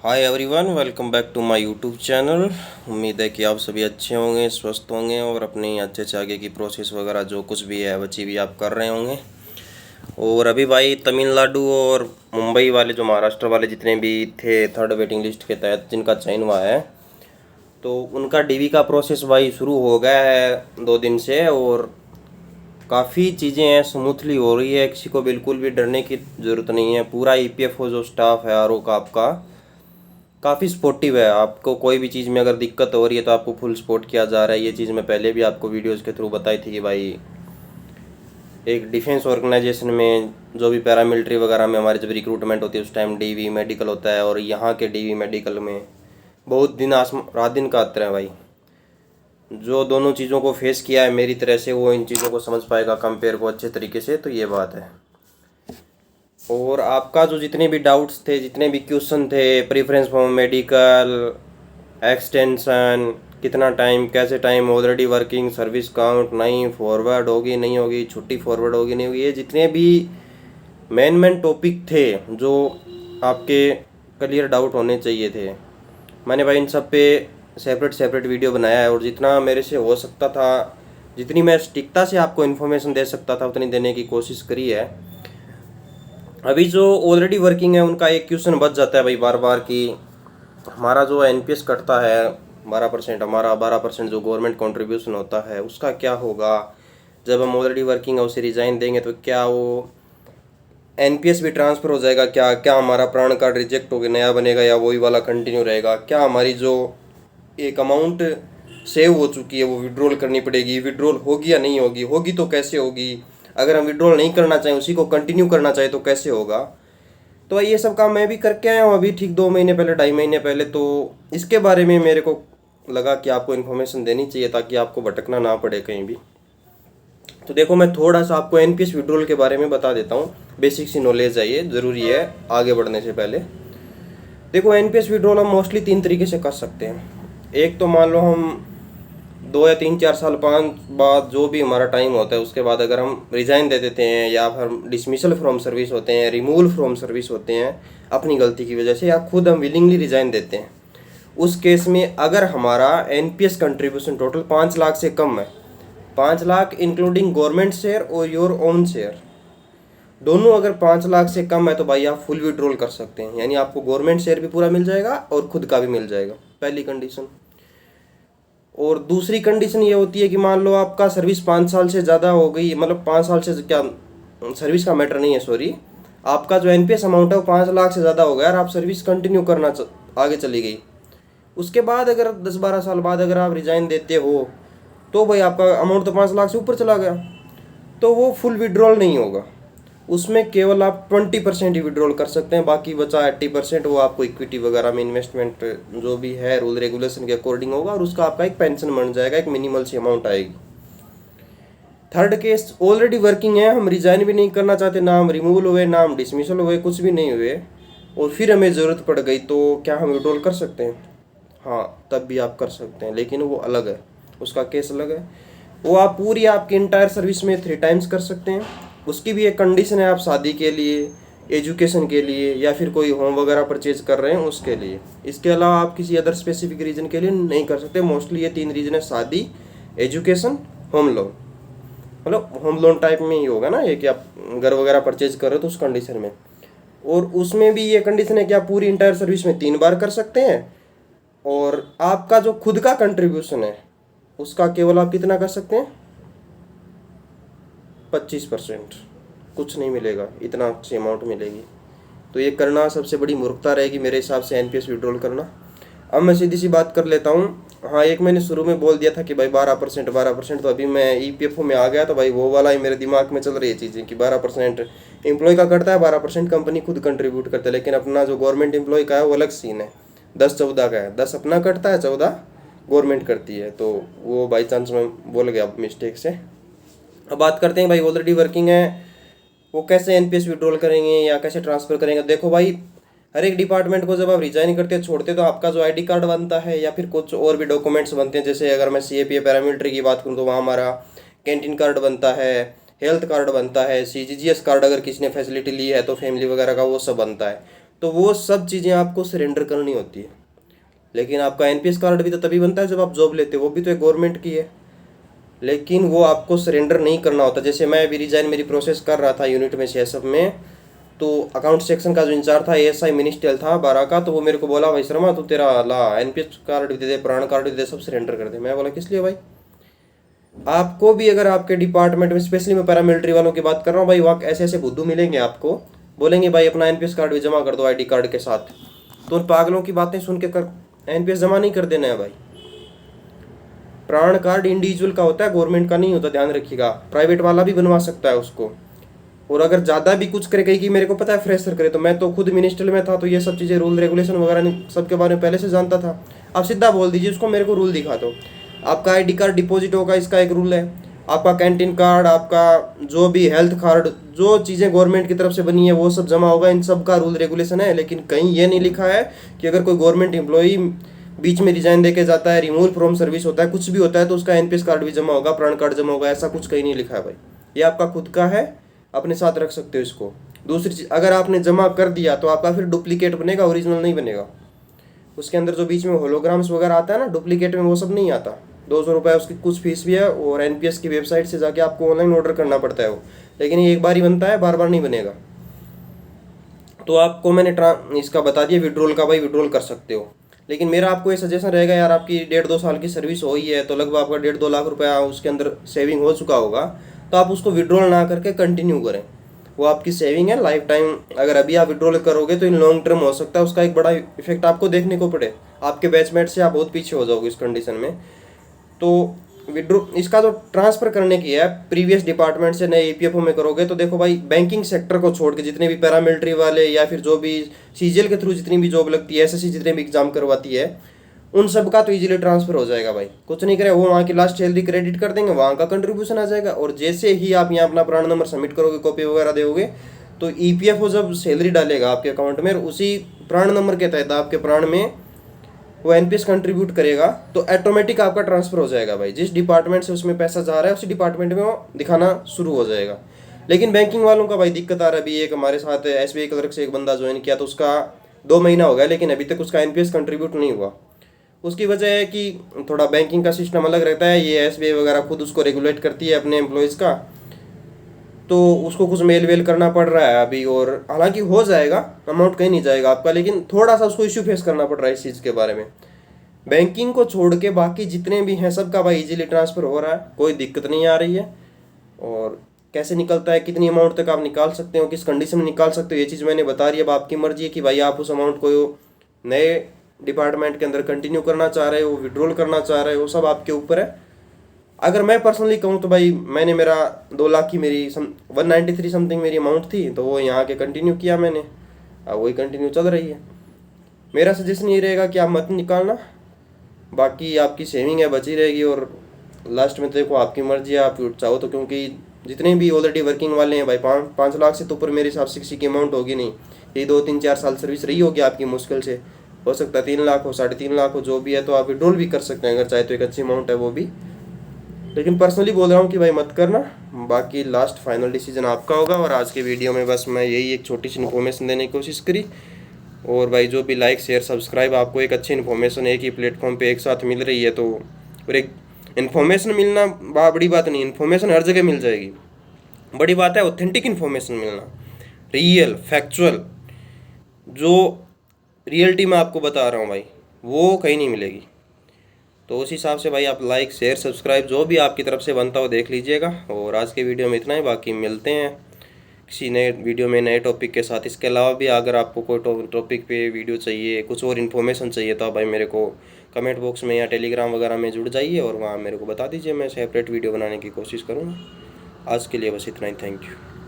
Hi everyone, welcome back to my YouTube channel. उम्मीद है कि आप सभी अच्छे होंगे, स्वस्थ होंगे और अपनी अच्छे से आगे की प्रोसेस वगैरह जो कुछ भी है बची भी आप कर रहे होंगे। और अभी भाई तमिलनाडु और मुंबई वाले जो महाराष्ट्र वाले जितने भी थे थर्ड वेटिंग लिस्ट के तहत जिनका चयन हुआ है, तो उनका डीवी का प्रोसेस भाई शुरू हो गया है 2 दिन से। और काफ़ी चीज़ें हैं, स्मूथली हो रही है, किसी को बिल्कुल भी डरने की ज़रूरत नहीं है। पूरा ईपीएफओ जो स्टाफ है आरओ का आपका काफ़ी सपोर्टिव है। आपको कोई भी चीज़ में अगर दिक्कत हो रही है तो आपको फुल सपोर्ट किया जा रहा है। ये चीज़ मैं पहले भी आपको वीडियोज़ के थ्रू बताई थी कि भाई एक डिफेंस ऑर्गेनाइजेशन में जो भी पैरामिलिट्री वगैरह में हमारी जब रिक्रूटमेंट होती है उस टाइम डीवी मेडिकल होता है, और यहाँ के डीवी मेडिकल में बहुत दिन रात दिन का अंतर है भाई। जो दोनों चीज़ों को फेस किया है मेरी तरह से, वो इन चीज़ों को समझ पाएगा कंपेयर को अच्छे तरीके से, तो ये बात है। और आपका जो जितने भी डाउट्स थे, जितने भी क्वेश्चन थे, प्रेफरेंस फॉर मेडिकल, एक्सटेंशन, कितना टाइम, कैसे time, already working, service count, नहीं फॉरवर्ड होगी नहीं होगी, छुट्टी फॉरवर्ड होगी नहीं होगी, ये जितने भी मेन टॉपिक थे जो आपके क्लियर डाउट होने चाहिए थे, मैंने भाई इन सब पे सेपरेट सेपरेट वीडियो बनाया है। और जितना मेरे से हो सकता था, जितनी मैं सटीकता से आपको इन्फॉर्मेशन दे सकता था उतनी देने की कोशिश करी है। अभी जो ऑलरेडी वर्किंग है उनका एक क्वेश्चन बच जाता है भाई बार बार कि हमारा जो एनपीएस कटता है 12%, हमारा 12% जो गवर्नमेंट कंट्रीब्यूशन होता है उसका क्या होगा। जब हम ऑलरेडी वर्किंग है उसे रिजाइन देंगे तो क्या वो एनपीएस भी ट्रांसफ़र हो जाएगा, क्या क्या हमारा प्राण कार्ड रिजेक्ट हो गया नया बनेगा या वही वाला कंटिन्यू रहेगा, क्या हमारी जो एक अमाउंट सेव हो चुकी है वो विड्रॉल करनी पड़ेगी, विड्रॉल होगी या नहीं होगी, होगी तो कैसे होगी, अगर हम विड्रॉल नहीं करना चाहें उसी को कंटिन्यू करना चाहें तो कैसे होगा। तो भाई ये सब काम मैं भी करके आया हूँ अभी ठीक 2 महीने पहले, 2.5 महीने पहले। तो इसके बारे में मेरे को लगा कि आपको इन्फॉर्मेशन देनी चाहिए ताकि आपको भटकना ना पड़े कहीं भी। तो देखो मैं थोड़ा सा आपको एनपीएस विड्रॉल के बारे में बता देता हूँ, बेसिक सी नॉलेज है, ये ज़रूरी है आगे बढ़ने से पहले। देखो एनपीएस विड्रॉल हम मोस्टली 3 तरीके से कर सकते हैं। एक तो मान लो हम 2 या 3 4 साल बाद जो भी हमारा टाइम होता है उसके बाद अगर हम रिज़ाइन दे देते हैं या फिर डिसमिसल फ्रॉम सर्विस होते हैं, रिमूवल फ्रॉम सर्विस होते हैं अपनी गलती की वजह से, या खुद हम विलिंगली रिज़ाइन देते हैं, उस केस में अगर हमारा एनपीएस कंट्रीब्यूशन टोटल 5 लाख से कम है, 5 लाख इंक्लूडिंग गवर्नमेंट शेयर और योर ओन शेयर, दोनों अगर 5 लाख से कम है तो भाई आप फुल विड्रॉल कर सकते हैं। यानी आपको गवर्नमेंट शेयर भी पूरा मिल जाएगा और खुद का भी मिल जाएगा, पहली कंडीशन। और दूसरी कंडीशन ये होती है कि मान लो आपका सर्विस 5 साल से ज़्यादा हो गई, मतलब 5 साल से क्या, सर्विस का मैटर नहीं है सॉरी, आपका जो एनपीएस अमाउंट है वो 5 लाख से ज़्यादा हो गया और आप सर्विस कंटिन्यू करना आगे चली गई, उसके बाद अगर 10 12 साल बाद अगर आप रिजाइन देते हो तो भाई आपका अमाउंट तो 5 लाख से ऊपर चला गया, तो वो फुल विड्रॉल नहीं होगा। उसमें केवल आप 20% ही विड्रॉल कर सकते हैं, बाकी बचा 80% वो आपको इक्विटी वगैरह में इन्वेस्टमेंट जो भी है रूल रेगुलेशन के अकॉर्डिंग होगा, और उसका आपका एक पेंशन बन जाएगा, एक मिनिमल सी अमाउंट आएगी। थर्ड केस ऑलरेडी वर्किंग है, हम रिजाइन भी नहीं करना चाहते, ना हम रिमूवल हुए ना हम डिसमिसल हुए, कुछ भी नहीं हुए, और फिर हमें ज़रूरत पड़ गई तो क्या हम विड्रॉल कर सकते हैं? हाँ, तब भी आप कर सकते हैं, लेकिन वो अलग है, उसका केस अलग है। वो आप पूरी आपकी इंटायर सर्विस में 3 टाइम्स कर सकते हैं। उसकी भी एक कंडीशन है, आप शादी के लिए, एजुकेशन के लिए या फिर कोई होम वगैरह परचेज कर रहे हैं उसके लिए। इसके अलावा आप किसी अदर स्पेसिफिक रीज़न के लिए नहीं कर सकते। मोस्टली ये 3 रीज़न है, शादी, एजुकेशन, होम लोन। मतलब होम लोन टाइप में ही होगा ना ये, कि आप घर वगैरह परचेज कर रहे हो तो उस कंडीशन में। और उसमें भी ये कंडीशन है कि आप पूरी इंटायर सर्विस में 3 बार कर सकते हैं, और आपका जो खुद का कंट्रीब्यूशन है उसका केवल आप कितना कर सकते हैं? 25%। कुछ नहीं मिलेगा, इतना अच्छी अमाउंट मिलेगी। तो ये करना सबसे बड़ी मूर्खता रहेगी मेरे हिसाब से, एनपीएस विड्रॉल करना। अब मैं सीधी सी बात कर लेता हूँ। हाँ, एक मैंने शुरू में बोल दिया था कि भाई 12%, तो अभी मैं ईपीएफओ में आ गया तो भाई वो वाला ही मेरे दिमाग में चल रही है चीज़ें कि 12% एम्प्लॉय का करता है, 12% कंपनी खुद कंट्रीब्यूट करता है। लेकिन अपना जो गवर्नमेंट एम्प्लॉय का है वो अलग सीन है, 10-14 का है, 10 अपना कटता है, 14 गवर्नमेंट करती है। तो वो बाई चांस मैं बोल गया मिस्टेक से। अब बात करते हैं भाई ऑलरेडी वर्किंग है वो कैसे एनपीएस विड्रॉल करेंगे या कैसे ट्रांसफ़र करेंगे। देखो भाई, हर एक डिपार्टमेंट को जब आप रिजाइन करते हो, छोड़ते हो, तो आपका जो आईडी कार्ड बनता है या फिर कुछ और भी डॉक्यूमेंट्स बनते हैं। जैसे अगर मैं सीएपीएफ पैरामिलिट्री की बात करूँ तो वहाँ हमारा कैंटीन कार्ड बनता है, हेल्थ कार्ड बनता है, सीजीजीएस कार्ड अगर किसी ने फैसिलिटी ली है तो फैमिली वगैरह का वो सब बनता है। तो वो सब चीज़ें आपको सरेंडर करनी होती है। लेकिन आपका एनपीएस कार्ड भी तो तभी बनता है जब आप जॉब लेते हो, वो भी तो एक गवर्नमेंट की है, लेकिन वो आपको सरेंडर नहीं करना होता। जैसे मैं अभी रिजाइन मेरी प्रोसेस कर रहा था यूनिट में सीएसएफ में, तो अकाउंट सेक्शन का जो इंचार्ज था एएसआई मिनिस्ट्रियल था 12 का, तो वो मेरे को बोला भाई शर्मा तू तेरा ला एनपीएस कार्ड भी दे दे, प्राण कार्ड भी दे दे, सब सरेंडर कर दे। मैं बोला किस लिए भाई? आपको भी अगर आपके डिपार्टमेंट में, स्पेशली मैं पैरामिलिट्री वालों की बात कर रहा हूँ भाई, वहाँ ऐसे ऐसे बुद्धू मिलेंगे आपको, बोलेंगे भाई अपना एनपीएस कार्ड भी जमा कर दो आईडी कार्ड के साथ। तो उन पागलों की बातें सुन के कर एनपीएस जमा नहीं कर देना है भाई। प्राण कार्ड इंडिविजुअल का होता है, गवर्नमेंट का नहीं होता, ध्यान रखिएगा। प्राइवेट वाला भी बनवा सकता है उसको। और अगर ज़्यादा भी कुछ करे, कहीं कि मेरे को पता है फ्रेशर करे, तो मैं तो खुद मिनिस्ट्री में था, तो ये सब चीज़ें रूल रेगुलेशन वगैरह नहीं सबके बारे में पहले से जानता था। आप सीधा बोल दीजिए उसको, मेरे को रूल दिखा दो। आपका आईडी कार्ड डिपॉजिट होगा, इसका एक रूल है। आपका कैंटीन कार्ड, आपका जो भी हेल्थ कार्ड, जो चीज़ें गवर्नमेंट की तरफ से बनी है वो सब जमा होगा, इन सब का रूल रेगुलेशन है। लेकिन कहीं ये नहीं लिखा है कि अगर कोई गवर्नमेंट एम्प्लॉई बीच में रिजाइन देके जाता है, रिमूवल फ्रॉम सर्विस होता है, कुछ भी होता है, तो उसका एनपीएस कार्ड भी जमा होगा, प्राण कार्ड जमा होगा, ऐसा कुछ कहीं नहीं लिखा है भाई। ये आपका खुद का है, अपने साथ रख सकते हो इसको। दूसरी चीज़, अगर आपने जमा कर दिया तो आपका फिर डुप्लीकेट बनेगा, ओरिजिनल नहीं बनेगा। उसके अंदर जो बीच में होलोग्राम्स वगैरह आता है ना डुप्लीकेट में, वो सब नहीं आता। 200 रुपये उसकी कुछ फीस भी है, और एनपीएस की वेबसाइट से जाके आपको ऑनलाइन ऑर्डर करना पड़ता है वो। लेकिन ये एक बार ही बनता है, बार बार नहीं बनेगा। तो आपको मैंने इसका बता दिया विड्रॉल का, भाई विड्रॉल कर सकते हो। लेकिन मेरा आपको ये सजेशन रहेगा यार, आपकी 1.5-2 साल की सर्विस हो ही है, तो लगभग आपका 1.5-2 लाख रुपया उसके अंदर सेविंग हो चुका होगा, तो आप उसको विड्रॉल ना करके कंटिन्यू करें। वो आपकी सेविंग है लाइफ टाइम। अगर अभी आप विड्रॉल करोगे तो इन लॉन्ग टर्म हो सकता है उसका एक बड़ा इफेक्ट आपको देखने को पड़े। आपके बैचमेट से आप बहुत पीछे हो जाओगे इस कंडीशन में। तो विड्रॉ इसका जो ट्रांसफ़र करने की है प्रीवियस डिपार्टमेंट से नए ईपीएफओ में करोगे, तो देखो भाई, बैंकिंग सेक्टर को छोड़ के जितने भी पैरामिलिट्री वाले या फिर जो भी सीजीएल के थ्रू जितनी भी जॉब लगती है, एसएससी जितने भी एग्जाम करवाती है, उन सब का तो इजीली ट्रांसफर हो जाएगा भाई। कुछ नहीं करे, वो वहाँ की लास्ट सैलरी क्रेडिट कर देंगे, वहाँ का कंट्रीब्यूशन आ जाएगा। और जैसे ही आप यहाँ अपना प्राण नंबर सबमिट करोगे, कॉपी वगैरह दोगे, तो ईपीएफओ जब सैलरी डालेगा आपके अकाउंट में, उसी प्राण नंबर के तहत आपके प्राण में वो एनपीएस कंट्रीब्यूट करेगा, तो ऑटोमेटिक आपका ट्रांसफर हो जाएगा भाई। जिस डिपार्टमेंट से उसमें पैसा जा रहा है उसी डिपार्टमेंट में वो दिखाना शुरू हो जाएगा। लेकिन बैंकिंग वालों का भाई दिक्कत आ रहा है। अभी एक हमारे साथ एसबीआई क्लर्क से एक बंदा ज्वाइन किया, तो उसका 2 महीना हो गया, लेकिन अभी तक उसका एनपीएस कंट्रीब्यूट नहीं हुआ। उसकी वजह है कि थोड़ा बैंकिंग का सिस्टम अलग रहता है, ये एसबीआई वगैरह खुद उसको रेगुलेट करती है अपने एम्प्लॉयज़ का, तो उसको कुछ मेल वेल करना पड़ रहा है अभी। और हालांकि हो जाएगा, अमाउंट कहीं नहीं जाएगा आपका, लेकिन थोड़ा सा उसको इश्यू फेस करना पड़ रहा है इस चीज़ के बारे में। बैंकिंग को छोड़ के बाकी जितने भी हैं सबका भाई इजीली ट्रांसफ़र हो रहा है, कोई दिक्कत नहीं आ रही है। और कैसे निकलता है, कितनी अमाउंट तक आप निकाल सकते हो, किस कंडीशन में निकाल सकते हो, ये चीज़ मैंने बता रही है। अब आपकी मर्जी है कि भाई आप उस अमाउंट को नए डिपार्टमेंट के अंदर कंटिन्यू करना चाह रहे हो, विड्रॉल करना चाह रहे हो, सब आपके ऊपर है। अगर मैं पर्सनली कहूँ तो भाई, मैंने मेरा 2 लाख की मेरी 193 समथिंग मेरी अमाउंट थी, तो वो यहाँ के कंटिन्यू किया मैंने, अब वही कंटिन्यू चल रही है। मेरा सजेशन ये रहेगा कि आप मत निकालना, बाकी आपकी सेविंग है बची रहेगी। और लास्ट में देखो आपकी मर्जी है, आप चाहो तो, क्योंकि जितने भी ऑलरेडी वर्किंग वाले हैं भाई, 5 लाख से तो ऊपर मेरे हिसाब से किसी की अमाउंट होगी नहीं। ये 2-3-4 साल सर्विस रही होगी आपकी, मुश्किल से हो सकता है 3 लाख हो, 3.5 लाख हो, जो भी है, तो आप विड्रॉल भी कर सकते हैं अगर चाहे तो, एक अच्छी अमाउंट है वो भी। लेकिन पर्सनली बोल रहा हूँ कि भाई मत करना, बाकी लास्ट फाइनल डिसीजन आपका होगा। और आज के वीडियो में बस मैं यही एक छोटी सी इन्फॉर्मेशन देने की कोशिश करी। और भाई जो भी लाइक शेयर सब्सक्राइब, आपको एक अच्छी इन्फॉर्मेशन एक ही प्लेटफॉर्म पे एक साथ मिल रही है, तो और एक इन्फॉर्मेशन मिलना बड़ी बात नहीं, इन्फॉर्मेशन हर जगह मिल जाएगी, बड़ी बात है ऑथेंटिक इन्फॉर्मेशन मिलना, रियल फैक्चुअल, जो रियलिटी में आपको बता रहा हूँ भाई, वो कहीं नहीं मिलेगी। तो उस हिसाब से भाई आप लाइक शेयर सब्सक्राइब जो भी आपकी तरफ से बनता हो देख लीजिएगा। और आज के वीडियो में इतना ही, बाकी मिलते हैं किसी नए वीडियो में नए टॉपिक के साथ। इसके अलावा भी अगर आपको कोई टॉपिक पे वीडियो चाहिए, कुछ और इन्फॉर्मेशन चाहिए, तो आप भाई मेरे को कमेंट बॉक्स में या टेलीग्राम वगैरह में जुड़ जाइए और वहाँ मेरे को बता दीजिए, मैं सेपरेट वीडियो बनाने की कोशिश करूँगा। आज के लिए बस इतना ही, थैंक यू।